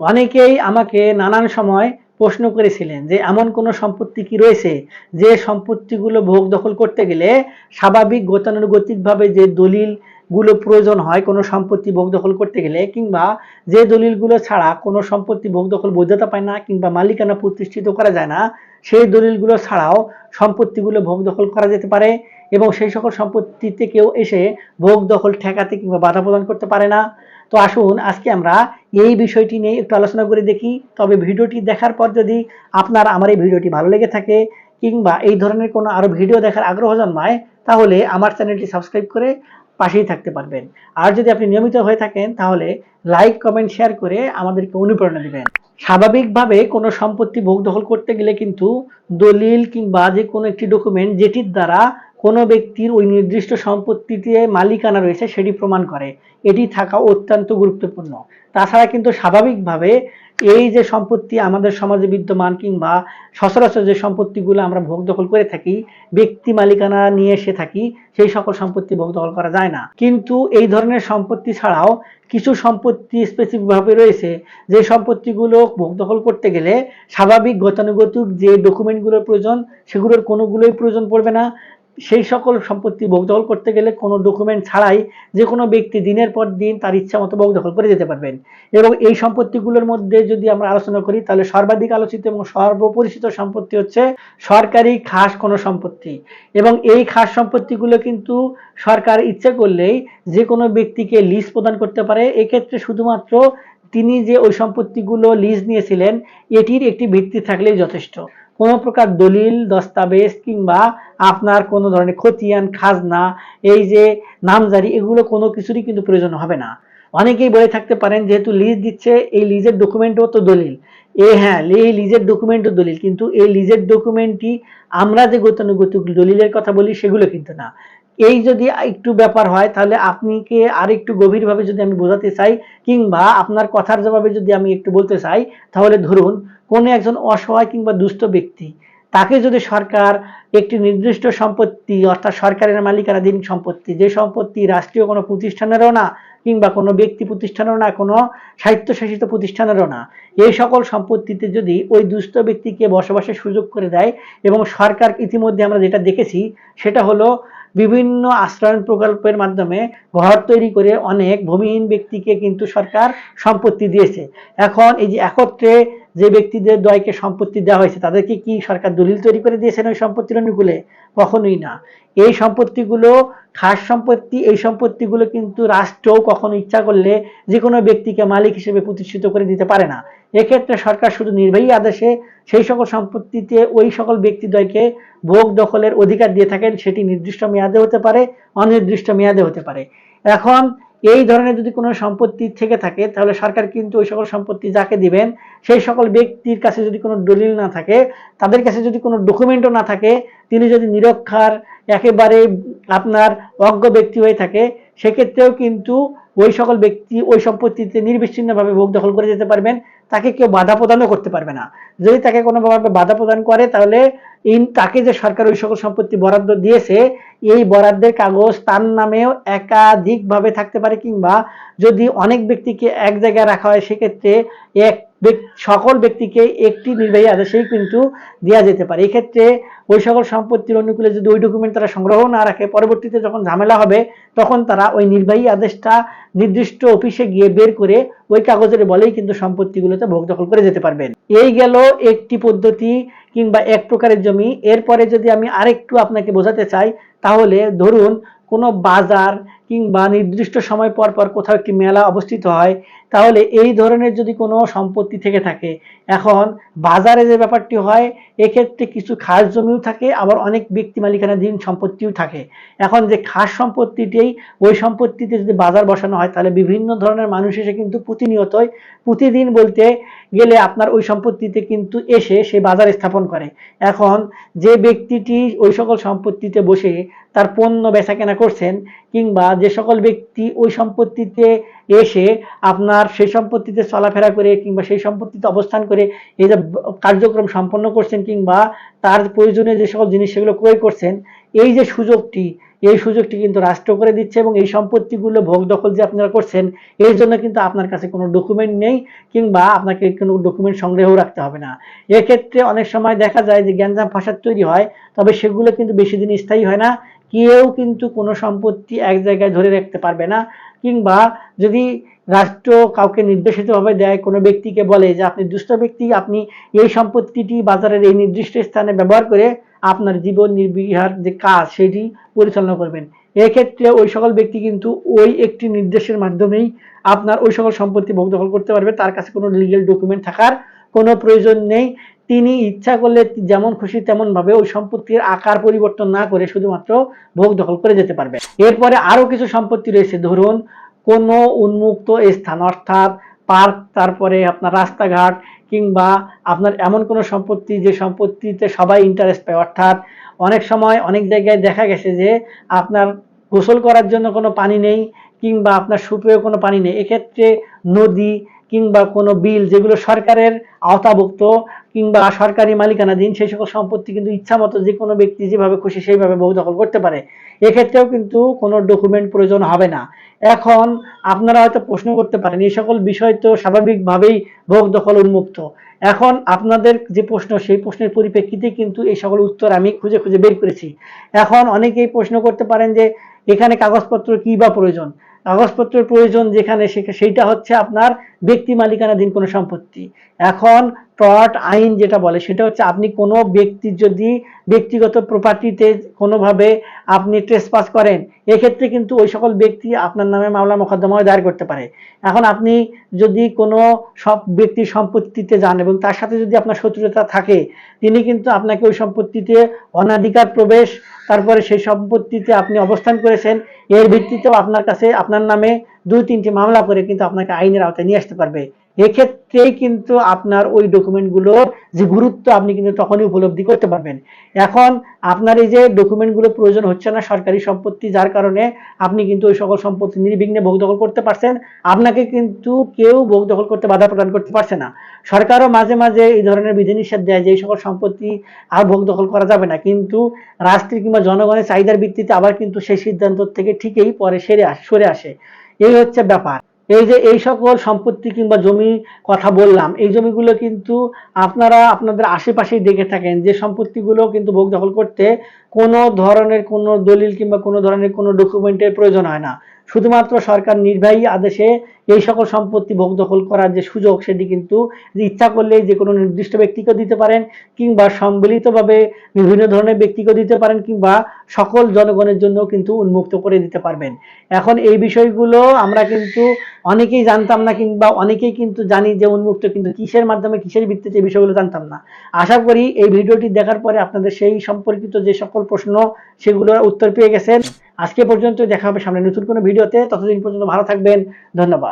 অনেকেই আমাকে নানান সময় প্রশ্ন করেছিলেন যে এমন কোনো সম্পত্তি কি রয়েছে যে সম্পত্তিগুলো ভোগ দখল করতে গেলে স্বাভাবিক গতানুগতিকভাবে যে দলিলগুলো প্রয়োজন হয় কোনো সম্পত্তি ভোগ দখল করতে গেলে, কিংবা যে দলিলগুলো ছাড়া কোনো সম্পত্তি ভোগ দখল বৈধতা পায় না কিংবা মালিকানা প্রতিষ্ঠিত করা যায় না, সেই দলিলগুলো ছাড়াও সম্পত্তিগুলো ভোগ দখল করা যেতে পারে এবং সেই সকল সম্পত্তিতে কেউ এসে ভোগ দখল ঠেকাতে কিংবা বাধা প্রদান করতে পারে না। তো আসুন আজকে আমরা এই বিষয়টি নিয়ে একটু আলোচনা করে দেখি। তবে ভিডিওটি দেখার পর যদি আপনার আমার এই ভিডিওটি ভালো লেগে থাকে কিংবা এই ধরনের কোনো আরো ভিডিও দেখার আগ্রহ জন্মায়, তাহলে আমার চ্যানেলটি সাবস্ক্রাইব করে পাশেই থাকতে পারবেন। আর যদি আপনি নিয়মিত হয়ে থাকেন তাহলে লাইক কমেন্ট শেয়ার করে আমাদেরকে অনুপ্রেরণা দিবেন। স্বাভাবিকভাবে কোনো সম্পত্তি ভোগ দখল করতে গেলে কিন্তু দলিল কিংবা যে কোনো একটি ডকুমেন্ট যেটির দ্বারা কোনো ব্যক্তির ওই নির্দিষ্ট সম্পত্তিতে মালিকানা রয়েছে সেটি প্রমাণ করে, এটি থাকা অত্যন্ত গুরুত্বপূর্ণ। তাছাড়া কিন্তু স্বাভাবিকভাবে এই যে সম্পত্তি আমাদের সমাজে বিদ্যমান কিংবা সচরাচর যে সম্পত্তিগুলো আমরা ভোগ দখল করে থাকি, ব্যক্তি মালিকানা নিয়ে এসে থাকি, সেই সকল সম্পত্তি ভোগ দখল করা যায় না। কিন্তু এই ধরনের সম্পত্তি ছাড়াও কিছু সম্পত্তি স্পেসিফিক ভাবে রয়েছে যে সম্পত্তিগুলো ভোগ দখল করতে গেলে স্বাভাবিক গতানুগতিক যে ডকুমেন্টগুলোর প্রয়োজন সেগুলোর কোনোগুলোই প্রয়োজন পড়বে না। সেই সকল সম্পত্তি ভোগ দখল করতে গেলে কোনো ডকুমেন্ট ছাড়াই যে কোনো ব্যক্তি দিনের পর দিন তার ইচ্ছা মতো ভোগ দখল করে যেতে পারবেন। এবং এই সম্পত্তিগুলোর মধ্যে যদি আমরা আলোচনা করি তাহলে সর্বাধিক আলোচিত এবং সর্বপরিচিত সম্পত্তি হচ্ছে সরকারি খাস কোনো সম্পত্তি। এবং এই খাস সম্পত্তিগুলো কিন্তু সরকার ইচ্ছে করলেই যে কোনো ব্যক্তিকে লিজ প্রদান করতে পারে। এক্ষেত্রে শুধুমাত্র তিনি যে ওই সম্পত্তিগুলো লিজ নিয়েছিলেন এটির একটি ভিত্তি থাকলেই যথেষ্ট। কোনো প্রকার দলিল দস্তাবেজ কিংবা আপনার কোনো ধরনের খতিয়ান খাজনা, এই যে নামজারি, এগুলো কোনো কিছুরই কিন্তু প্রয়োজন হবে না। অনেকেই বলে থাকতে পারেন যেহেতু লিজ দিচ্ছে এই লিজের ডকুমেন্টও তো দলিল। হ্যাঁ, এই লিজের ডকুমেন্টও দলিল, কিন্তু এই লিজের ডকুমেন্টটি আমরা যে গতানুগতিক দলিলের কথা বলি সেগুলো কিন্তু না। এই যদি একটু ব্যাপার হয় তাহলে আপনিকে আর একটু গভীরভাবে যদি আমি বোঝাতে চাই কিংবা আপনার কথার জবাবে যদি আমি একটু বলতে চাই, তাহলে ধরুন কোনো একজন অসহায় কিংবা দুস্থ ব্যক্তি, তাকে যদি সরকার একটি নির্দিষ্ট সম্পত্তি অর্থাৎ সরকারের মালিকানাধীন সম্পত্তি, যে সম্পত্তি রাষ্ট্রীয় কোনো প্রতিষ্ঠানেরও না কিংবা কোনো ব্যক্তি প্রতিষ্ঠানেরও না, কোনো স্বায়ত্তশাসিত প্রতিষ্ঠানেরও না, এই সকল সম্পত্তিতে যদি ওই দুস্থ ব্যক্তিকে বসবাসের সুযোগ করে দেয়, এবং সরকার ইতিমধ্যে আমরা যেটা দেখেছি সেটা হলো বিভিন্ন আশ্রয়ণ প্রকল্পের মাধ্যমে ঘর তৈরি করে অনেক ভূমিহীন ব্যক্তিকে কিন্তু সরকার সম্পত্তি দিয়েছে। এখন এই যে একত্রে যে ব্যক্তিদের দ্বয়কে সম্পত্তি দেওয়া হয়েছে তাদেরকে কি সরকার দলিল তৈরি করে দিয়েছেন ওই সম্পত্তির অনুকূলে? কখনোই না। এই সম্পত্তিগুলো খাস সম্পত্তি, এই সম্পত্তিগুলো কিন্তু রাষ্ট্রও কখনো ইচ্ছা করলে যে কোনো ব্যক্তিকে মালিক হিসেবে প্রতিষ্ঠিত করে দিতে পারে না। এক্ষেত্রে সরকার শুধু নির্বাহী আদেশে সেই সকল সম্পত্তিতে ওই সকল ব্যক্তিদ্বয়কে ভোগ দখলের অধিকার দিয়ে থাকেন, সেটি নির্দিষ্ট মেয়াদে হতে পারে, অনির্দিষ্ট মেয়াদে হতে পারে। এখন এই ধরনের যদি কোনো সম্পত্তি থেকে থাকে তাহলে সরকার কিন্তু ওই সকল সম্পত্তি যাকে দিবেন সেই সকল ব্যক্তির কাছে যদি কোনো দলিল না থাকে, তাদের কাছে যদি কোনো ডকুমেন্টও না থাকে, তিনি যদি নিরক্ষর একেবারে আপনার অজ্ঞ ব্যক্তি হয়ে থাকে, সেক্ষেত্রেও কিন্তু ওই সকল ব্যক্তি ওই সম্পত্তিতে নির্বিচ্ছিন্নভাবে ভোগ দখল করে যেতে পারবেন, তাকে কেউ বাধা প্রদানও করতে পারবে না। যদি তাকে কোনোভাবে বাধা প্রদান করে তাহলে তাকে যে সরকার ওই সকল সম্পত্তি বরাদ্দ দিয়েছে এই বরাদ্দের কাগজ তার নামেও একাধিকভাবে থাকতে পারে, কিংবা যদি অনেক ব্যক্তিকে এক জায়গায় রাখা হয় সেক্ষেত্রে এক সকল ব্যক্তিকে একটি নির্বাহী আদেশেই কিন্তু দেওয়া যেতে পারে। এক্ষেত্রে ওই সকল সম্পত্তির অনুকূলে যদি ওই ডকুমেন্ট তারা সংগ্রহ না রাখে, পরবর্তীতে যখন ঝামেলা হবে তখন তারা ওই নির্বাহী আদেশটা নির্দিষ্ট অফিসে গিয়ে বের করে ওই কাগজের বলেই কিন্তু সম্পত্তিগুলোতে ভোগ দখল করে যেতে পারবেন। এই গেল একটি পদ্ধতি কিংবা এক প্রকারের জমি। এরপরে যদি আমি আরেকটু আপনাকে বোঝাতে চাই তাহলে ধরুন কোনো বাজার কিংবা নির্দিষ্ট সময় পর পর কোথাও একটি মেলা অবস্থিত হয়, তাহলে এই ধরনের যদি কোনো সম্পত্তি থেকে থাকে, এখন বাজারে যে ব্যাপারটি হয় এক্ষেত্রে কিছু খাস জমিও থাকে আবার অনেক ব্যক্তি মালিকানাধীন সম্পত্তিও থাকে। এখন যে খাস সম্পত্তিটি ওই সম্পত্তিতে যদি বাজার বসানো হয় তাহলে বিভিন্ন ধরনের মানুষ এসে কিন্তু প্রতিনিয়তই, প্রতিদিন বলতে গেলে আপনার ওই সম্পত্তিতে কিন্তু এসে সে বাজার স্থাপন করে। এখন যে ব্যক্তিটি ওই সকল সম্পত্তিতে বসে তার পণ্য বেচা কেনা করছেন কিংবা যে সকল ব্যক্তি ওই সম্পত্তিতে এসে আপনার সেই সম্পত্তিতে চলাফেরা করে কিংবা সেই সম্পত্তিতে অবস্থান করে এই যে কার্যক্রম সম্পন্ন করছেন কিংবা তার প্রয়োজনীয় যে সকল জিনিস সেগুলো ক্রয় করছেন, এই যে সুযোগটি, এই সুযোগটি কিন্তু রাষ্ট্র করে দিচ্ছে, এবং এই সম্পত্তিগুলো ভোগ দখল যে আপনারা করছেন এর জন্য কিন্তু আপনার কাছে কোনো ডকুমেন্ট নেই, কিংবা আপনাকে কোনো ডকুমেন্ট সংগ্রহ রাখতে হবে না। এক্ষেত্রে অনেক সময় দেখা যায় যে গ্যাঞ্জাম ফাসাদ তৈরি হয়, তবে সেগুলো কিন্তু বেশি দিন স্থায়ী হয় না। কেউ কিন্তু কোনো সম্পত্তি এক জায়গায় ধরে রাখতে পারবে না, কিংবা যদি রাষ্ট্র কাউকে নির্দেশিতভাবে দেয়, কোনো ব্যক্তিকে বলে যে আপনি দুষ্ট ব্যক্তি, আপনি এই সম্পত্তিটি বাজারের এই নির্দিষ্ট স্থানে ব্যবহার করে আপনার জীবন নির্বিঘ্নের যে কাজ সেটি পরিচালনা করবেন, এক্ষেত্রে ওই সকল ব্যক্তি কিন্তু ওই একটি নির্দেশের মাধ্যমেই আপনার ওই সকল সম্পত্তি ভোগ দখল করতে পারবে। তার কাছে কোনো লিগ্যাল ডকুমেন্ট থাকার কোনো প্রয়োজন নেই। তিনি ইচ্ছা করলে যেমন খুশি তেমন ভাবে ওই সম্পত্তির আকার পরিবর্তন না করে শুধুমাত্র ভোগ দখল করে যেতে পারবে। এরপরে আরো কিছু সম্পত্তি রয়েছে, ধরুন কোনো উন্মুক্ত স্থান অর্থাৎ পার্ক, তারপরে আপনার রাস্তাঘাট, কিংবা আপনার এমন কোনো সম্পত্তি যে সম্পত্তিতে সবাই ইন্টারেস্ট পায়, অর্থাৎ অনেক সময় অনেক জায়গায় দেখা গেছে যে আপনার গোসল করার জন্য কোনো পানি নেই, কিংবা আপনার সুপেয় কোনো পানি নেই। এক্ষেত্রে নদী কিংবা কোনো বিল যেগুলো সরকারের আওতাভুক্ত কিংবা সরকারি মালিকানাধীন, সেই সকল সম্পত্তি কিন্তু ইচ্ছা মতো যে কোনো ব্যক্তি যেভাবে খুশি সেইভাবে ভোগ দখল করতে পারে। এক্ষেত্রেও কিন্তু কোনো ডকুমেন্ট প্রয়োজন হবে না। এখন আপনারা হয়তো প্রশ্ন করতে পারেন, এই সকল বিষয় তো স্বাভাবিকভাবেই ভোগ দখল উন্মুক্ত। এখন আপনাদের যে প্রশ্ন, সেই প্রশ্নের পরিপ্রেক্ষিতে কিন্তু এই সকল উত্তর আমি খুঁজে খুঁজে বের করেছি। এখন অনেকেই প্রশ্ন করতে পারেন যে এখানে কাগজপত্র কি বা প্রয়োজন। কাগজপত্রের প্রয়োজন যেখানে সেইটা হচ্ছে আপনার ব্যক্তি মালিকানাধীন কোনো সম্পত্তি। এখন টর্ট আইন যেটা বলে সেটা হচ্ছে আপনি কোনো ব্যক্তির যদি ব্যক্তিগত প্রপার্টিতে কোনোভাবে আপনি ট্রেসপাস করেন, এক্ষেত্রে কিন্তু ওই সকল ব্যক্তি আপনার নামে মামলা মোকদ্দমাও দায়ের করতে পারে। এখন আপনি যদি কোনো সব ব্যক্তির সম্পত্তিতে যান এবং তার সাথে যদি আপনার শত্রুতা থাকে, তিনি কিন্তু আপনাকে ওই সম্পত্তিতে অনাধিকার প্রবেশ, তারপরে সেই সম্পত্তিতে আপনি অবস্থান করেছেন, এর ভিত্তিতেও আপনার কাছে আপনার নামে 2-3টি মামলা করে কিন্তু আপনাকে আইনের আওতায় নিয়ে আসতে পারবে। এক্ষেত্রেই কিন্তু আপনার ওই ডকুমেন্টগুলোর যে গুরুত্ব আপনি কিন্তু তখনই উপলব্ধি করতে পারবেন। এখন আপনার এই যে ডকুমেন্টগুলো প্রয়োজন হচ্ছে না সরকারি সম্পত্তি, যার কারণে আপনি কিন্তু ওই সকল সম্পত্তি নির্বিঘ্নে ভোগ দখল করতে পারছেন। আপনাকে কিন্তু কেউ ভোগ দখল করতে বাধা প্রদান করতে পারছে না। সরকারও মাঝে মাঝে এই ধরনের বিধিনিষেধ দেয় যে এই সকল সম্পত্তি আর ভোগ দখল করা যাবে না, কিন্তু রাষ্ট্র কিংবা জনগণের চাহিদার ভিত্তিতে আবার কিন্তু সেই সিদ্ধান্ত থেকে ঠিকই পরে সরে আসে। এই হচ্ছে ব্যাপার। এই যে এই সকল সম্পত্তি কিংবা জমি কথা বললাম, এই জমিগুলো কিন্তু আপনারা আপনাদের আশেপাশেই দেখে থাকেন যে সম্পত্তিগুলো কিন্তু ভোগ দখল করতে কোনো ধরনের কোনো দলিল কিংবা কোনো ধরনের কোনো ডকুমেন্টের প্রয়োজন হয় না। শুধুমাত্র সরকার নির্বাহী আদেশে এই সকল সম্পত্তি ভোগ দখল করার যে সুযোগ, সেটি কিন্তু ইচ্ছা করলে যে কোনো নির্দিষ্ট ব্যক্তিকে দিতে পারেন, কিংবা সম্মিলিতভাবে বিভিন্ন ধরনের ব্যক্তিকে দিতে পারেন, কিংবা সকল জনগণের জন্য কিন্তু উন্মুক্ত করে দিতে পারবেন। এখন এই বিষয়গুলো আমরা কিন্তু অনেকেই জানতাম না, কিংবা অনেকেই কিন্তু জানি যে উন্মুক্ত, কিন্তু কিসের মাধ্যমে কিসের ভিত্তিতে এই বিষয়গুলো জানতাম না। আশা করি এই ভিডিওটি দেখার পরে আপনাদের সেই সম্পর্কিত যে সকল প্রশ্ন সেগুলোর উত্তর পেয়ে গেছেন। আজকে পর্যন্ত দেখা হবে সামনে নতুন কোনো ভিডিওতে, ততদিন পর্যন্ত ভালো থাকবেন। ধন্যবাদ।